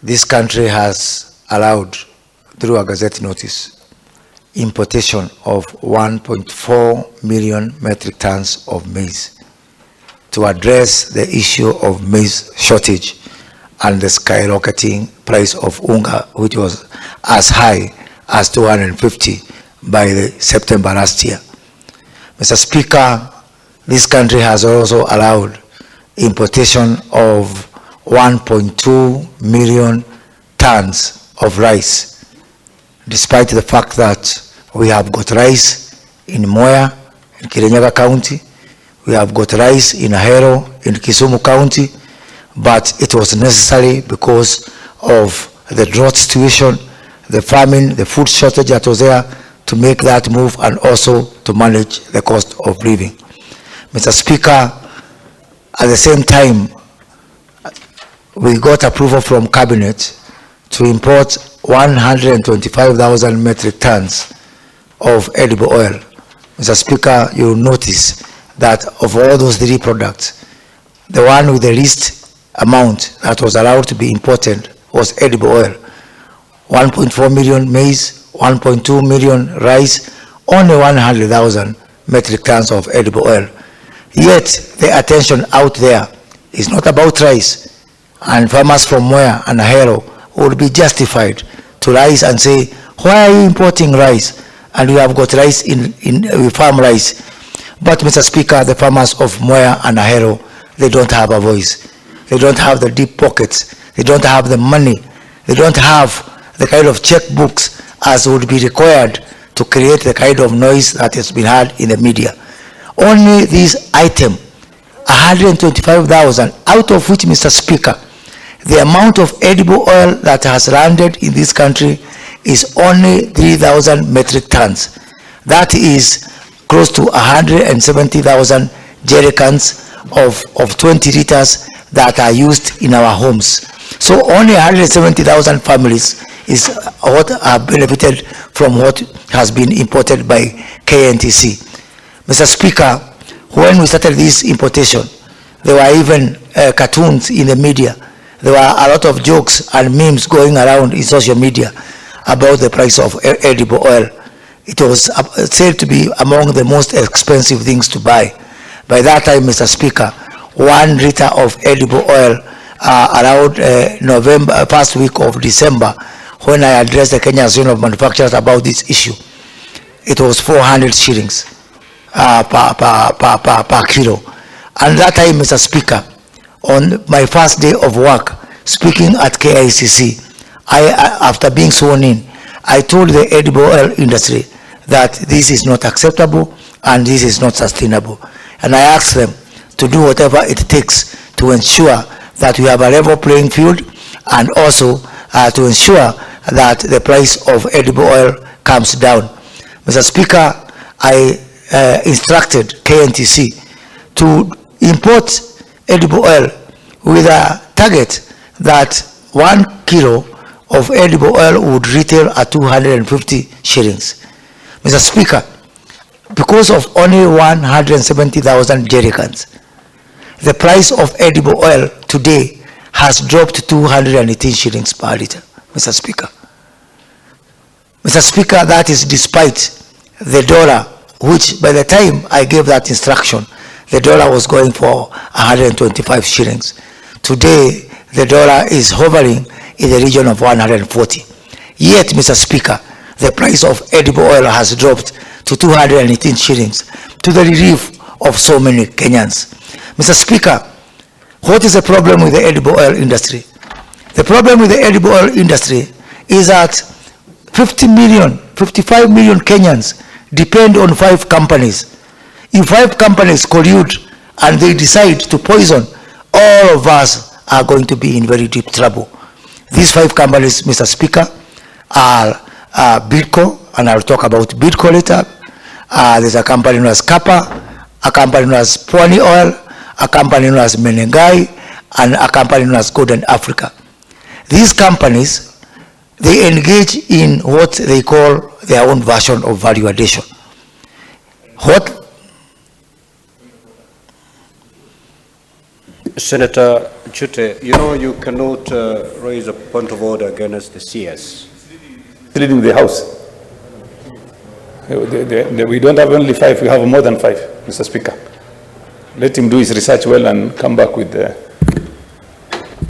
this country has allowed, through a gazette notice, importation of 1.4 million metric tons of maize to address the issue of maize shortage and the skyrocketing price of unga, which was as high as 250 by the September last year. Mr. Speaker, this country has also allowed importation of 1.2 million tons of rice, despite the fact that we have got rice in Moya, in Kirinyaga County, we have got rice in Ahero, in Kisumu County, but it was necessary because of the drought situation, the famine, the food shortage that was there, to make that move and also to manage the cost of living. Mr. Speaker, at the same time, we got approval from Cabinet to import 125,000 metric tons of edible oil. Mr. Speaker, you'll notice that of all those three products, the one with the least amount that was allowed to be imported was edible oil. 1.4 million maize, 1.2 million rice, only 100,000 metric tons of edible oil. Yet the attention out there is not about rice, and farmers from Moya and Ahero would be justified to rise and say, why are you importing rice and you have got rice in farm rice? But Mr. Speaker, the farmers of Moya and Ahero, they don't have a voice. They don't have the deep pockets. They don't have the money. They don't have the kind of checkbooks as would be required to create the kind of noise that has been heard in the media. Only this item, 125,000, out of which, Mr. Speaker, the amount of edible oil that has landed in this country is only 3,000 metric tons. That is close to 170,000 jerrycans of 20 liters that are used in our homes. So only 170,000 families is what have benefited from what has been imported by KNTC. Mr. Speaker, when we started this importation, there were even cartoons in the media. There were a lot of jokes and memes going around in social media about the price of edible oil. It was said to be among the most expensive things to buy. By that time, Mr. Speaker, 1 liter of edible oil around November, first week of December, when I addressed the Kenya Association of Manufacturers about this issue, it was 400 shillings per kilo. And that time, Mr. Speaker, on my first day of work, speaking at KICC, after being sworn in, I told the edible oil industry that this is not acceptable and this is not sustainable. And I asked them to do whatever it takes to ensure that we have a level playing field, and also to ensure that the price of edible oil comes down. Mr. Speaker, I instructed KNTC to import edible oil with a target that 1 kilo of edible oil would retail at 250 shillings. Mr. Speaker, because of only 170,000 jerrycans, the price of edible oil today has dropped to 218 shillings per liter, Mr. Speaker. Mr. Speaker, that is despite the dollar, which by the time I gave that instruction, the dollar was going for 125 shillings. Today, the dollar is hovering in the region of 140. Yet, Mr. Speaker, the price of edible oil has dropped to 218 shillings, to the relief of so many Kenyans. Mr. Speaker, what is the problem with the edible oil industry? The problem with the edible oil industry is that 55 million Kenyans depend on 5 companies. If 5 companies collude and they decide to poison, all of us are going to be in very deep trouble. These 5 companies, Mr. Speaker, are Bidco, and I'll talk about Bidco later. There's a company known as Kappa, a company known as Pwani Oil, a company known as Menengai, and a company known as Golden Africa. These companies, they engage in what they call their own version of value addition. Senator Chute, you know you cannot raise a point of order against the CS. Leading the House. We don't have only 5, we have more than 5, Mr. Speaker. Let him do his research well and come back with the